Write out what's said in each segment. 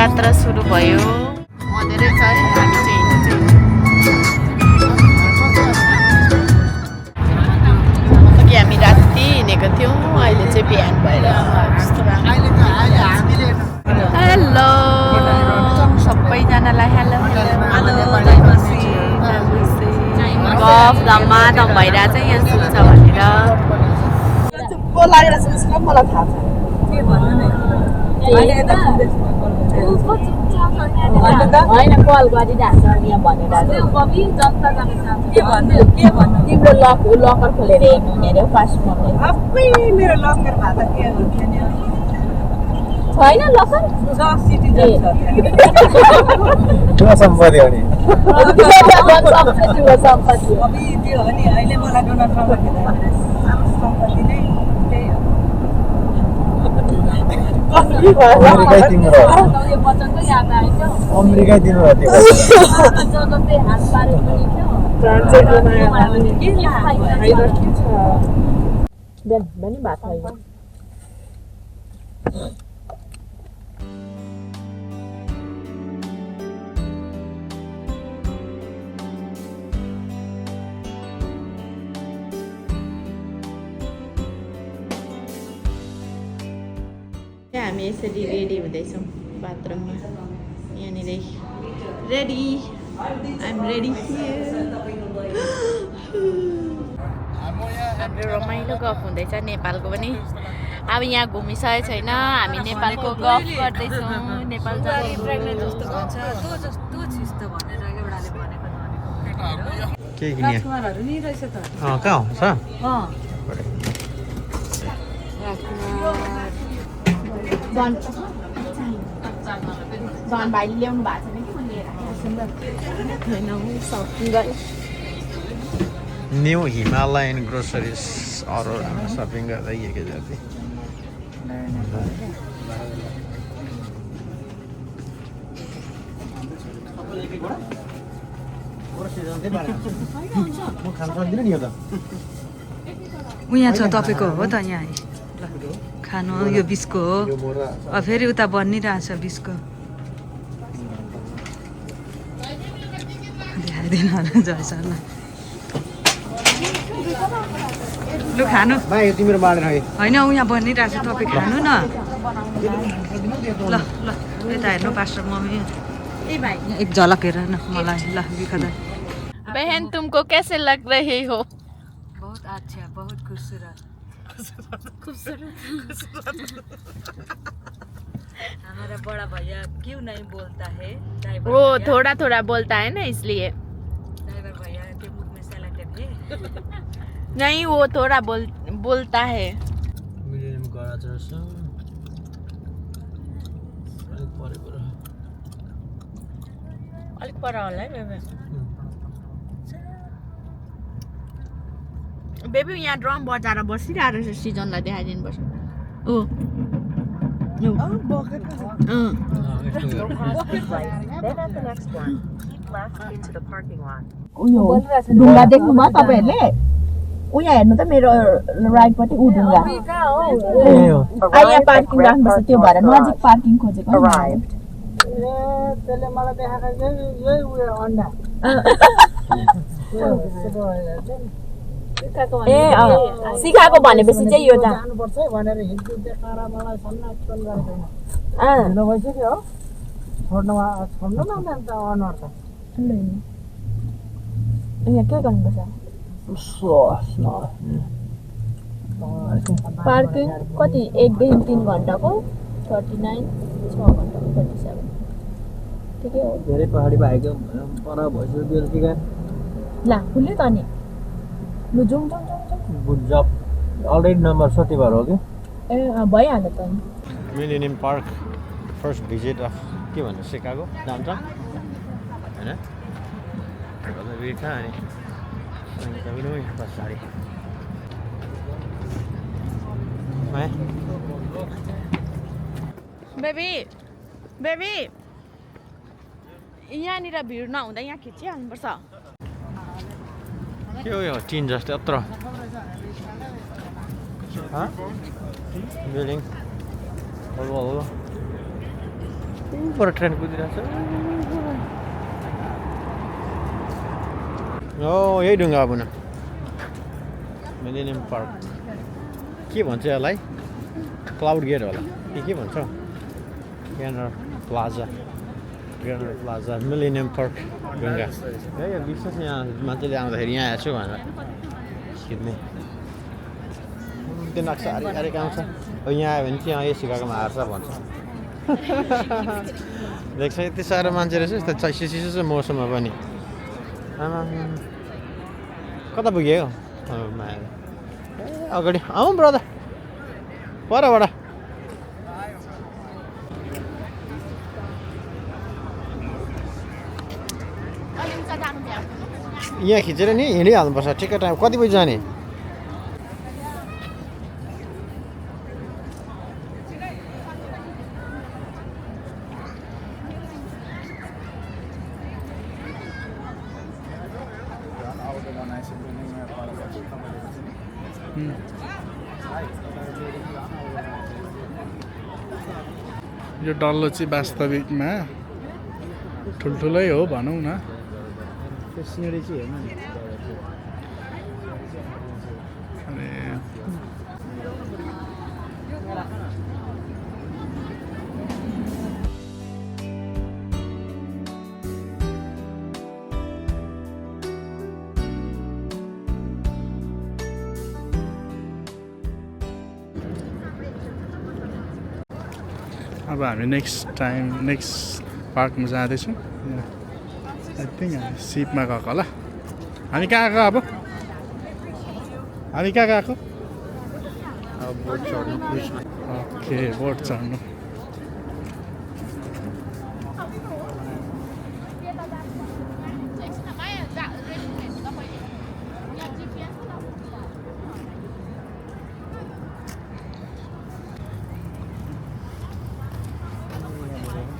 यात्रा सुरु भयो धेरै छ है हामी चाहिँ अघि हामी राति हिँडेको थियौँ अहिले चाहिँ बिहान भएर हेलो सबैजनालाई हेलो गफ धमाधम भइरहेछ यहाँ सुन्छ भनेर होइन कल गरिरहेछ यहाँ भनेर तिम्रो लकर खोलेर हेर्नु अरे फास्टमा मेरो लकर छैन लकर सम्पत्ति हो नि अमेरिकै तिम्रो भात खायो हामी यसरी रेडी हुँदैछौँ बाथरुममा यहाँनिर रेडी आइएम रेडी हाम्रो रमाइलो गफ हुँदैछ नेपालको पनि अब यहाँ घुमिसकेको छैन हामी नेपालको गफ गर्दैछौँ नेपाल के किने कहाँ हुन्छ जन भाइले ल्याउनु भएको छैन कि लिएर न्यू हिमालयन ग्रोसरिज अरू सपिङ गर्दा के जाति यहाँ छ तपाईँको हो त यहाँ खानु यो बिचको हो अब फेरि उता बनिरहेछ बिचको देखाइदिनु होला जयसरलाई लु खानु होइन यहाँ बनिरहेछ तपाईँ खानु न ल ल यता हेर्नु पास्टर मम्मी एक झलक हेर न मलाई ल बिखदा बहन तुमको कैसे लग रही हो बहुत अच्छा बहुत खूबसूरत हमारा बड़ा भैया क्यों नहीं बोलता है वो थोड़ा थोड़ा बोलता है ना इसलिए ड्राइवर भैया के मुख में सैलेंटेड है नहीं वो थोड़ा बोलता है अलिक पर होला है बेबी बेबी यहाँ ड्रम बजाएर बसिरहेको रहेछ सिजनलाई देखाइदिनु पर्छ ढुङ्गा देख्नुभयो तपाईँहरूले उहाँ हेर्नु त मेरो राइटपट्टि ऊ ढुङ्गा यहाँ पार्किङ राख्नुपर्छ त्यो भएर नजिक पार्किङ खोजेको सिकाएको भनेपछि चाहिँ यो यहाँ के गर्नुपर्छ पार्किङ कति 1 देखि 3 घन्टाको 39 6 घन्टाको 47 ठिकै हो धेरै पहाडी भएको पर भइसक्यो बेलुकीका ला खुल्यो त नि लु जाउँ गुड जब अलरेडी नम्बर 70 भएर हो कि ए भइहाल्यो त नि millennium park first visit of के भन्नु सिकागो जान्छ हैन अनि पछाडि बेबी बेबी यहाँनिर भिड नहुँदा यहाँ खिचिहाल्नुपर्छ के हो यो टिन जस्तो यत्रो बिल्डिङ ऊपर ट्रेन कुदिरहेको छ ओ यही ढुङ्गा अब न मिलेनियम पार्क के भन्छ यसलाई क्लाउड गेट होला के भन्छ ग्यानर प्लाजा मिलेनियम पार्क ढुङ्गा है यो विशेष यहाँ मान्छेले आउँदाखेरि यहाँ आएको छु भनेर खिच्ने त्यो नक्सा अरेको आउँछ अब यहाँ आयो भने चाहिँ यहाँ यो सिकागोमा हार्छ भन्छ देख्छ यति साह्रो मान्छे रहेछ यस्तो चिसो छ मौसममा पनि आमा कता पुग्यो अगाडि आउँ ब्रदर परबाट यहाँ खिचेर नि हिँडिहाल्नुपर्छ ठिकै टाइम कति बजी जाने यो डल्लो चाहिँ वास्तविकमा ठुल्ठुलै हो भनौँ न सिँढी चाहिँ हेर्नु नि अनि अब हामी नेक्स्ट पार्कमा जाँदैछौँ आई थिङ्क हामी सिपमा गएको होला हामी कहाँ गएको अब हामी कहाँ गएको बोट चढ्नु क्रुजमा ओके बोट चढ्नु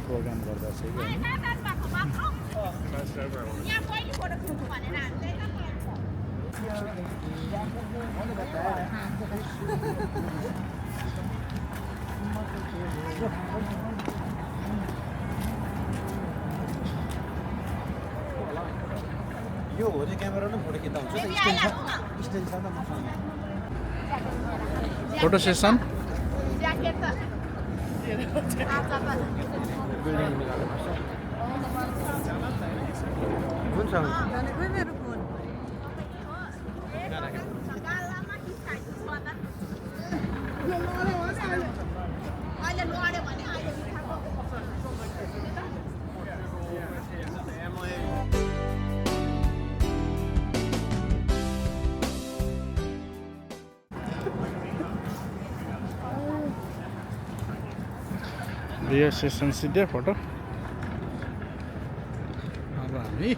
प्रोग्राम गर्दा चाहिँ यो हो चाहिँ क्यामेरा नै फोटो खिच्दा हुन्छ त स्ट्यान्ड छ त मसँग फोटो सेसन हुन्छ रियल सेसन सिधै फोटो अब हामी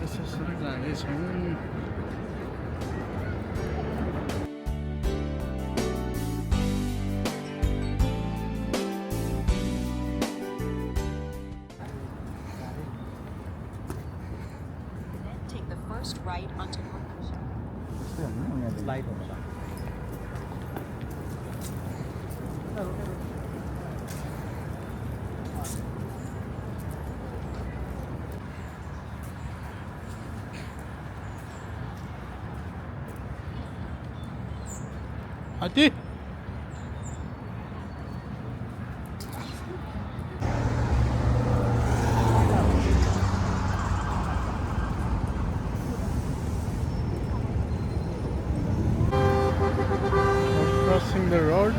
यसरी जाँदैछौँ Take the first right onto slide हुन्छ हात्ती crossing the road.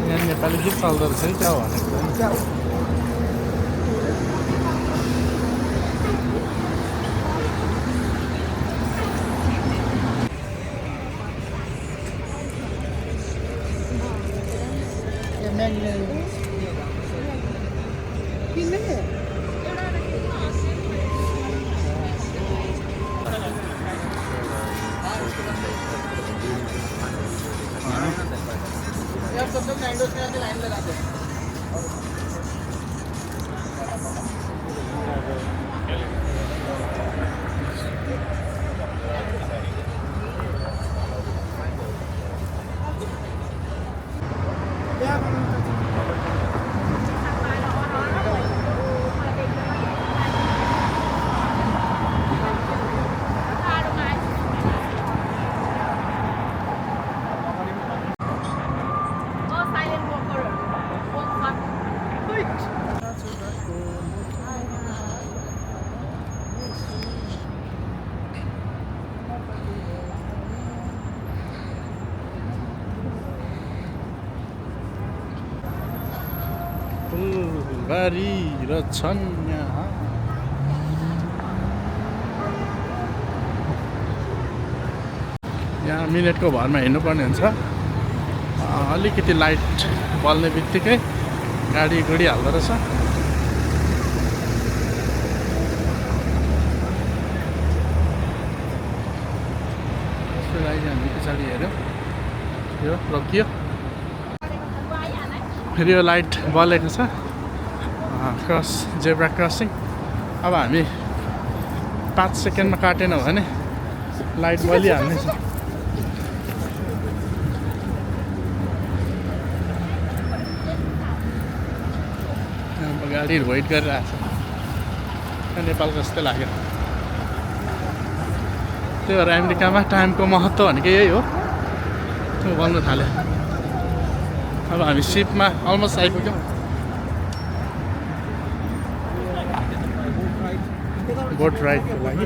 यहाँ नेपाली गीत चल्दो रहेछ है क्या भनेको गरिरहेछन् यहाँ। यहाँ मिनेटको भरमा हिँड्नुपर्ने हुन्छ। अलिकति लाइट बल्ने बित्तिकै गाडी गुडिहाल्दो रहेछ। त्यसको लागि हामी पछाडि हेऱ्यौँ, यो रोकियो। फेरि यो लाइट बलेको छ, क्रस जेब्रा क्रसिङ। अब हामी 5 सेकेन्डमा काटेन भने लाइट बलिहाल्ने छ। गाडीहरू वेट गरिरहेको छ, नेपालको जस्तै लाग्यो। त्यही भएर अमेरिकामा टाइमको महत्त्व भनेको यही हो, त्यो भन्नु थाल्यो। अब हामी सिपमा अलमोस्ट आइपुग्यौँ। बोट राइडको लागि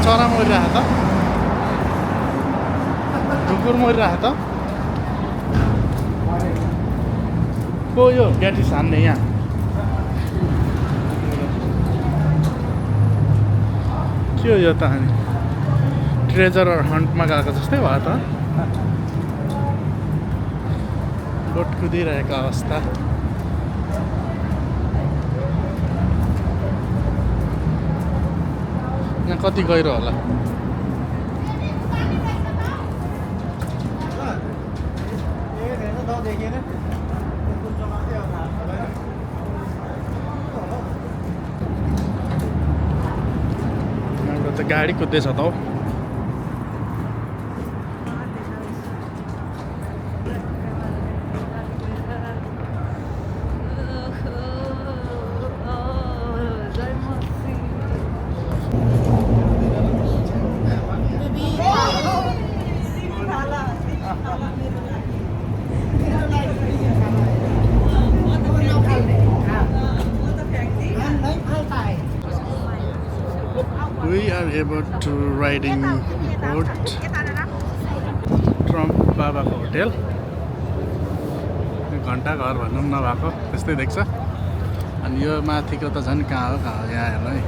चरा मरिरहेको त, ढुकुर मरिरहेको त। को यो ग्याटिस हान्ने यहाँ? के हो यो त? हामी ट्रेजर हन्टमा गएको जस्तै भयो त। बोट कुदिरहेको अवस्था। यहाँ कति गहिरो होला? एउटा त गाडी कुद्दैछ त हौ। We are able to riding boat Trump बाबाको होटेल। घन्टा घर भनौँ नभएको त्यस्तै देख्छ। अनि यो माथिको त झन् कहाँ हो यहाँ हेर्नु है।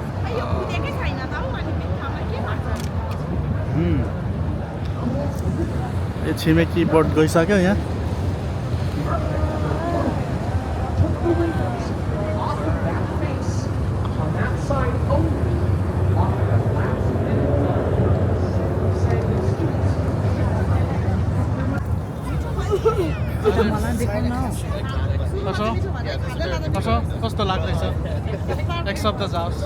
यो छिमेकी बोट गइसक्यो यहाँ। कस्तो लाग्दैछ? एक शब्द जाओस्।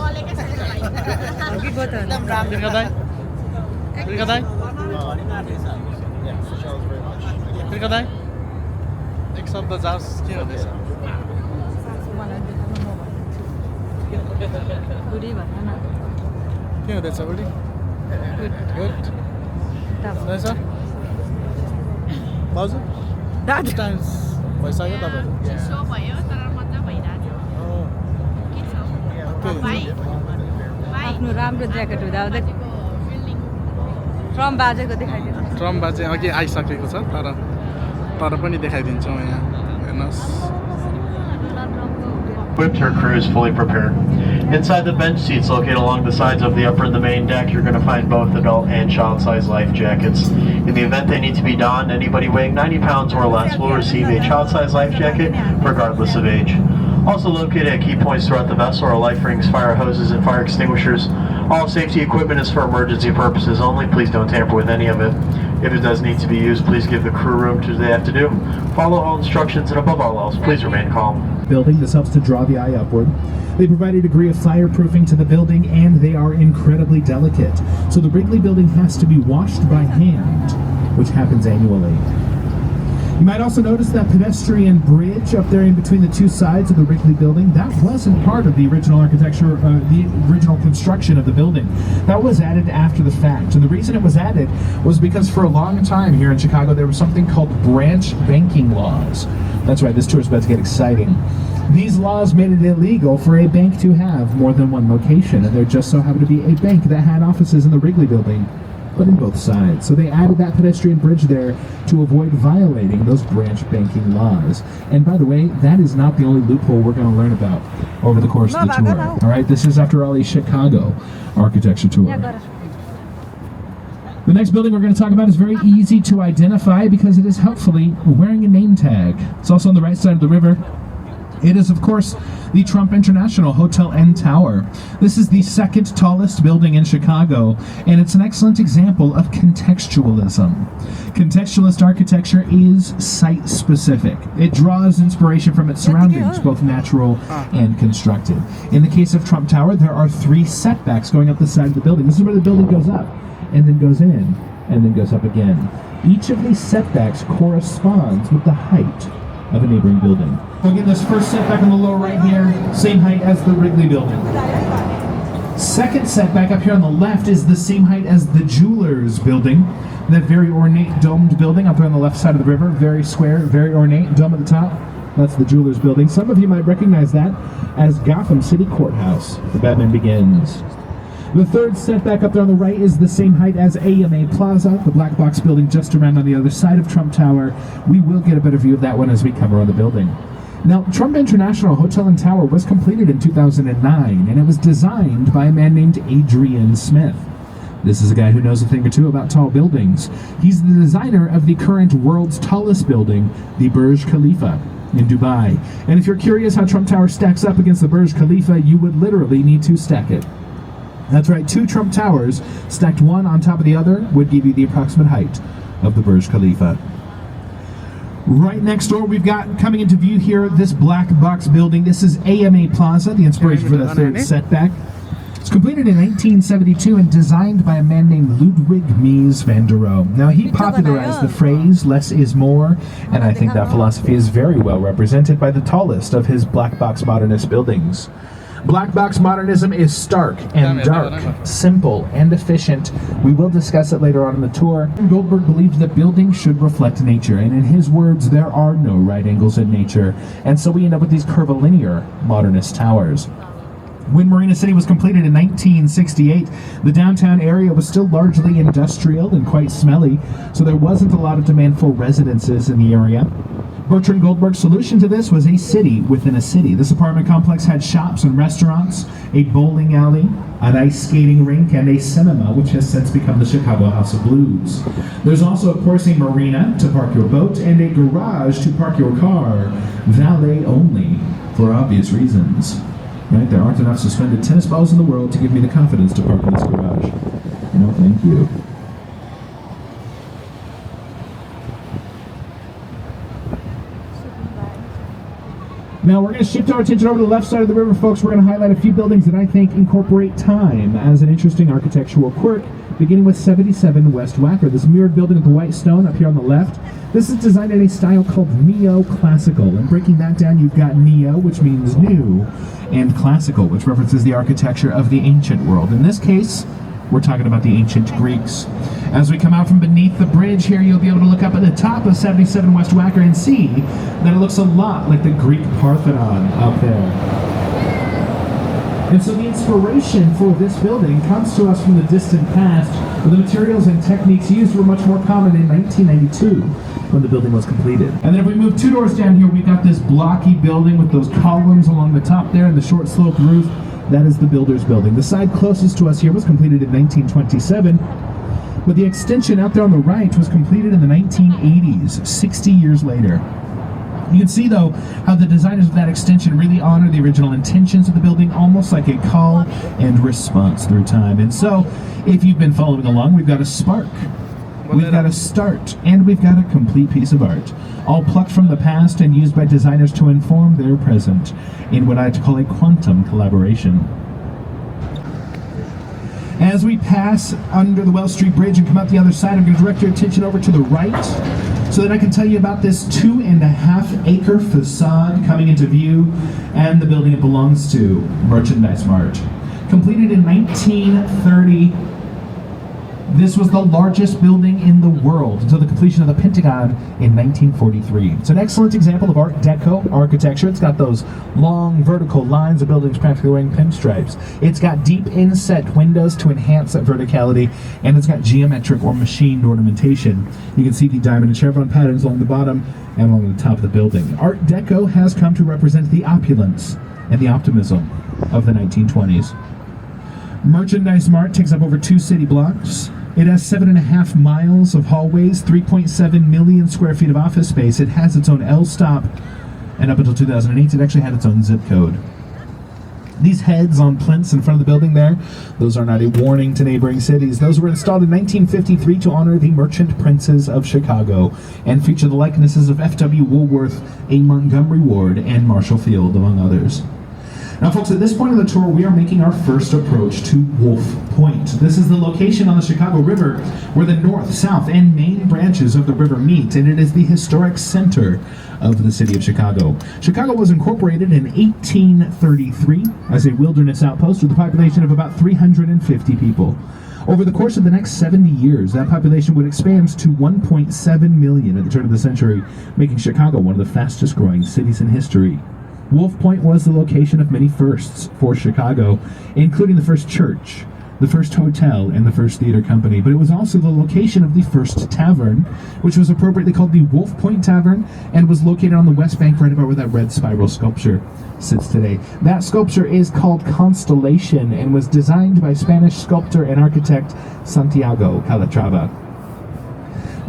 एक शब्द जाओस् के हुँदैछ? के हुँदैछ बुढी? गुड रहेछ भाउजू? टाइम्स भइसक्यो तपाईँहरू? आफ्नो राम्रो ज्याकेट हुँदा हुँदै ट्रम्प बाजेको देखाइदिनु। ट्रम्प बाजे अघि आइसकेको छ, तर पनि देखाइदिन्छौँ यहाँ हेर्नुहोस्। Equipped, her crew is fully prepared. Inside the bench seats located along the sides of the upper and the main deck, you're going to find both adult and child-sized life jackets. In the event they need to be donned, anybody weighing 90 pounds or less will receive a child-sized life jacket, regardless of age. Also located at key points throughout the vessel are life rings, fire hoses, and fire extinguishers. All safety equipment is for emergency purposes only. Please don't tamper with any of it. If it does need to be used, please give the crew room to do what they have to do. Follow all instructions, and above all else, please remain calm. Building, this helps to draw the eye upward. They provide a degree of fireproofing to the building, and they are incredibly delicate. So the Wrigley building has to be washed by hand. which happens annually. You might also notice that pedestrian bridge up there in between the two sides of the Wrigley building. That wasn't part of the original architecture, the original construction of the building. That was added after the fact. And the reason it was added was because for a long time here in Chicago, there was something called branch banking laws. That's right, this tour is about to get exciting. These laws made it illegal for a bank to have more than one location, and there just so happened to be a bank that had offices in the Wrigley building, but in both sides. So they added that pedestrian bridge there to avoid violating those branch banking laws. And by the way, that is not the only loophole we're going to learn about over the course of the tour. All right, this is, after all, a Chicago architecture tour. The next building we're going to talk about is very easy to identify because it is helpfully wearing a name tag. It's also on the right side of the river. It is, of course, the Trump International Hotel and Tower. This is the second tallest building in Chicago, and it's an excellent example of contextualism. Contextualist architecture is site-specific. It draws inspiration from its surroundings, both natural and constructed. In the case of Trump Tower, there are 3 setbacks going up the side of the building. This is where the building goes up, and then goes in, and then goes up again. Each of these setbacks corresponds with the height of a neighboring building. We'll get this first setback on the lower right here, same height as the Wrigley building. Second setback up here on the left is the same height as the Jewelers building. That very ornate domed building up there on the left side of the river, very square, very ornate, dome at the top. That's the Jewelers building. Some of you might recognize that as Gotham City Courthouse, where Batman Begins. The third setback up there on the right is the same height as AMA Plaza, the black box building just around on the other side of Trump Tower. We will get a better view of that one as we come around the building. Now, Trump International Hotel and Tower was completed in 2009, and it was designed by a man named Adrian Smith. This is a guy who knows a thing or two about tall buildings. He's the designer of the current world's tallest building, the Burj Khalifa in Dubai. And if you're curious how Trump Tower stacks up against the Burj Khalifa, you would literally need to stack it. That's right, 2 Trump Towers stacked one on top of the other would give you the approximate height of the Burj Khalifa. Right next door, we've got coming into view here this black box building. This is AMA Plaza, the inspiration for the third setback. It's completed in 1972 and designed by a man named Ludwig Mies van der Rohe. Now, he popularized the phrase, less is more, and I think that philosophy is very well represented by the tallest of his black box modernist buildings. Black box modernism is stark and dark, simple and efficient. We will discuss it later on in the tour. Goldberg believed that buildings should reflect nature, and in his words, there are no right angles in nature, and so we end up with these curvilinear modernist towers. When Marina City was completed in 1968, the downtown area was still largely industrial and quite smelly, so there wasn't a lot of demand for residences in the area. Bertrand Goldberg's solution to this was a city within a city. This apartment complex had shops and restaurants, a bowling alley, an ice skating rink, and a cinema, which has since become the Chicago House of Blues. There's also, of course, a marina to park your boat and a garage to park your car, valet only, for obvious reasons. Right? There aren't enough suspended tennis balls in the world to give me the confidence to park in this garage. No, thank you. Now we're going to shift our attention over to the left side of the river, folks. We're going to highlight a few buildings that I think incorporate time as an interesting architectural quirk, beginning with 77 West Wacker. This mirrored building with the white stone up here on the left. This is designed in a style called Neoclassical. And breaking that down, you've got neo, which means new, and classical, which references the architecture of the ancient world. In this case, we're talking about the ancient Greeks. As we come out from beneath the bridge here, you'll be able to look up at the top of 77 West Wacker and see that it looks a lot like the Greek Parthenon up there. And so the inspiration for this building comes to us from the distant past, where the materials and techniques used were much more common in 1992 when the building was completed. And then if we move 2 doors down here, we've got this blocky building with those columns along the top there and the short sloped roof. That is the Builders Building. The side closest to us here was completed in 1927, but the extension out there on the right was completed in the 1980s, 60 years later. You can see, though, how the designers of that extension really honor the original intentions of the building, almost like a call and response through time. And so, if you've been following along, we've got a spark, we've got a start, and we've got a complete piece of art, all plucked from the past and used by designers to inform their present in what I like to call a quantum collaboration. As we pass under the Wells Street Bridge and come out the other side, I'm going to direct your attention over to the right so that I can tell you about this 2.5-acre facade coming into view and the building it belongs to, Merchandise Mart. Completed in 1930, this was the largest building in the world until the completion of the Pentagon in 1943. It's an excellent example of Art Deco architecture. It's got those long vertical lines of buildings practically wearing pinstripes. It's got deep inset windows to enhance that verticality, and it's got geometric or machined ornamentation. You can see the diamond and chevron patterns along the bottom and along the top of the building. Art Deco has come to represent the opulence and the optimism of the 1920s. Merchandise Mart takes up over 2 city blocks. It has 7.5 miles of hallways, 3.7 million square feet of office space. It has its own L-stop, and up until 2008, it actually had its own zip code. These heads on plinths in front of the building there, those are not a warning to neighboring cities. Those were installed in 1953 to honor the merchant princes of Chicago and feature the likenesses of F.W. Woolworth, A. Montgomery Ward, and Marshall Field, among others. Now, folks, at this point of the tour, we are making our first approach to Wolf Point. This is the location on the Chicago River where the north, south, and main branches of the river meet, and it is the historic center of the city of Chicago. Chicago was incorporated in 1833 as a wilderness outpost with a population of about 350 people. Over the course of the next 70 years, that population would expand to 1.7 million at the turn of the century, making Chicago one of the fastest growing cities in history. Wolf Point was the location of many firsts for Chicago, including the first church, the first hotel, and the first theater company. But it was also the location of the first tavern, which was appropriately called the Wolf Point Tavern, and was located on the west bank right about where that red spiral sculpture sits today. That sculpture is called Constellation and was designed by Spanish sculptor and architect Santiago Calatrava.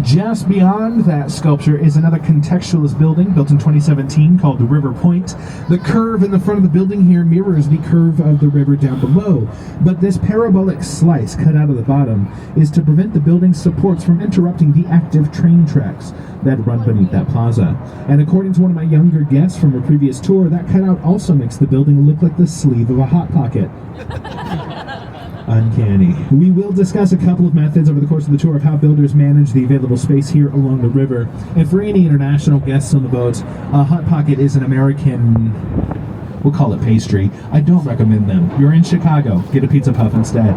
Just beyond that sculpture is another contextualist building built in 2017 called the River Point. The curve in the front of the building here mirrors the curve of the river down below, but this parabolic slice cut out of the bottom is to prevent the building's supports from interrupting the active train tracks that run beneath that plaza. And according to one of my younger guests from a previous tour, that cutout also makes the building look like the sleeve of a Hot Pocket. Uncanny. We will discuss a couple of methods over the course of the tour of how builders manage the available space here along the river. And for any international guests on the boat, a Hot Pocket is an American, we'll call it pastry. I don't recommend them. You're in Chicago, get a pizza puff instead.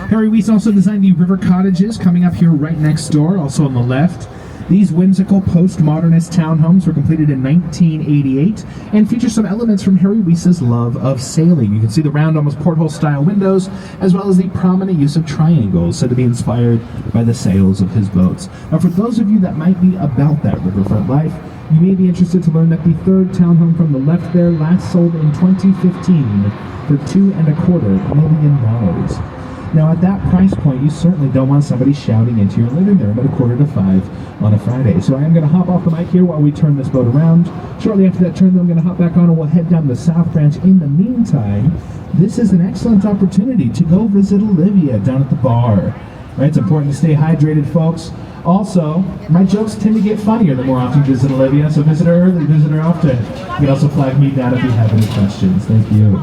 Harry Weiss also designed the river cottages coming up here right next door, also on the left. These whimsical postmodernist townhomes were completed in 1988 and feature some elements from Harry Weiss's love of sailing. You can see the round, almost porthole-style windows, as well as the prominent use of triangles, said to be inspired by the sails of his boats. Now, for those of you that might be about that riverfront life, you may be interested to learn that the third townhome from the left there last sold in 2015 for $2.25 million. Now, at that price point, you certainly don't want somebody shouting into your living room at 4:45 on a Friday. So I am going to hop off the mic here while we turn this boat around. Shortly after that turn, though, I'm going to hop back on and we'll head down the South Branch. In the meantime, this is an excellent opportunity to go visit Olivia down at the bar. Right? It's important to stay hydrated, folks. Also, my jokes tend to get funnier the more often you visit Olivia, so visit her early, visit her often. You can also flag me down if you have any questions. Thank you.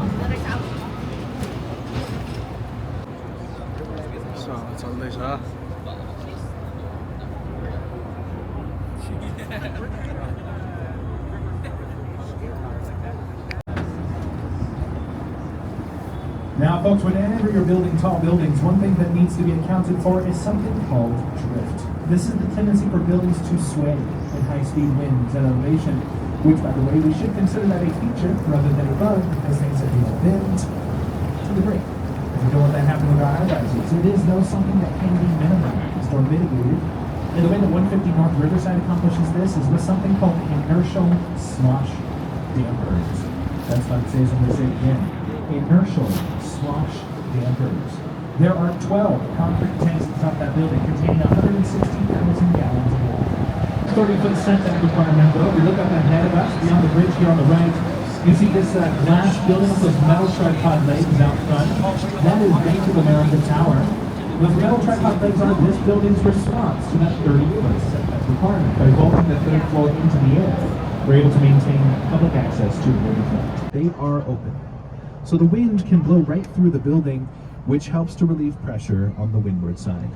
Now, folks, whenever you're building tall buildings, one thing that needs to be accounted for is something called drift. This is the tendency for buildings to sway in high-speed winds and elevation, which, by the way, we should consider that a feature rather than a bug, because things that bend to the brake. And we don't want that happening with our high-rises. It is, though, something that can be minimized or mitigated. And the way that 150 North Riverside accomplishes this is with something called inertial slosh dampers. That's what it says when we say it again. Inertial slosh dampers. There are 12 concrete tanks at the top of that building containing 160,000 gallons of water. 30-foot setback requirement, though. If you look up ahead of us, beyond the bridge here on the right, you see this glass building with those metal tripod legs out front. That is Bank of America Tower. Those metal tripod legs are this building's response to that 30-foot setback requirement. By vaulting the third floor into the air, we're able to maintain public access to the riverfront. They are open, so the wind can blow right through the building which helps to relieve pressure on the windward side.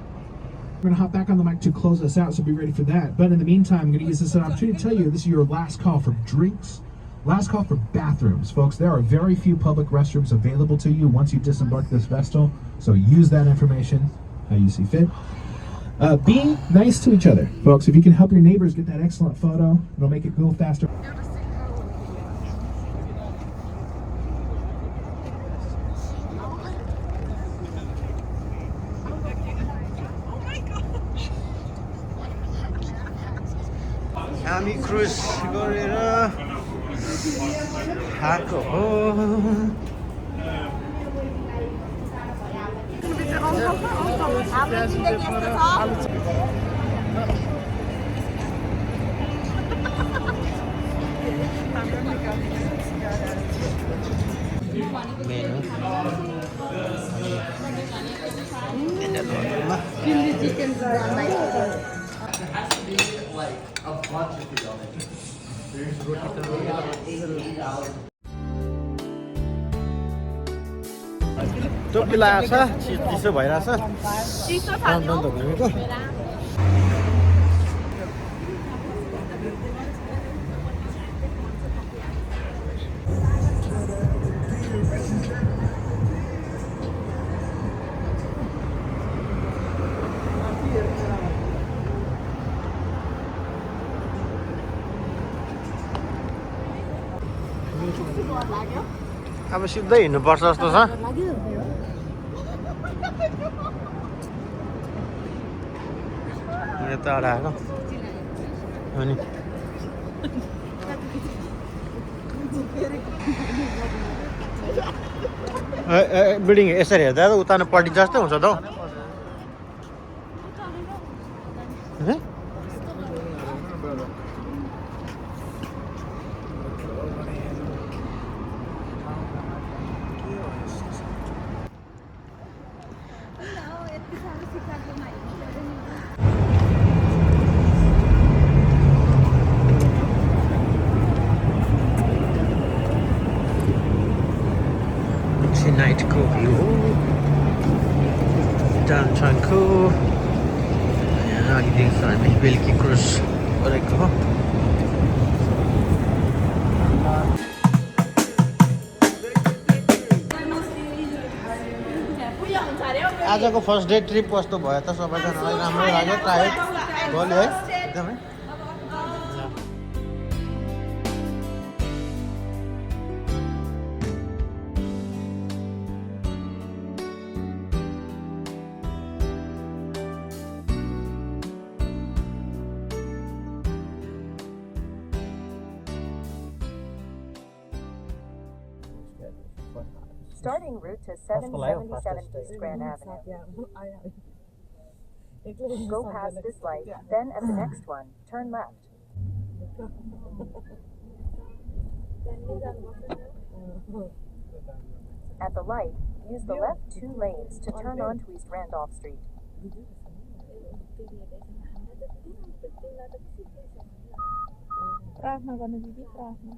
We're going to hop back on the mic to close us out, so be ready for that. But in the meantime, I'm going to use this as an opportunity to tell you this is your last call for drinks, last call for bathrooms. Folks, there are very few public restrooms available to you once you disembark this vessel, so use that information how you see fit. Be nice to each other. Folks, if you can help your neighbors get that excellent photo, it'll make it go faster. हामी cruise गरेर आएको हो menu टोपी लगाएको छ चिसो भइरहेछ घुमेको अब सिधै हिँड्नुपर्छ जस्तो छ यता आएको अनि बिल्डिङ यसरी हेर्दा त उतापट्टि जस्तै हुन्छ त नाइटको भ्यू डाउनटाउनको यहाँ अघि देख्छ हामी बेलुकी क्रुज गरेको हो आजको फर्स्ट डे ट्रिप कस्तो भयो त सबैजनालाई राम्रो लाग्यो टायर्ड भयो है एकदमै Starting route to 777 East Grand Avenue. Go past this light, then at the next one, turn left. At the light, use the left 2 lanes to turn onto East Randolph Street. प्रार्थना गर्नु दिदी प्रार्थना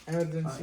emergency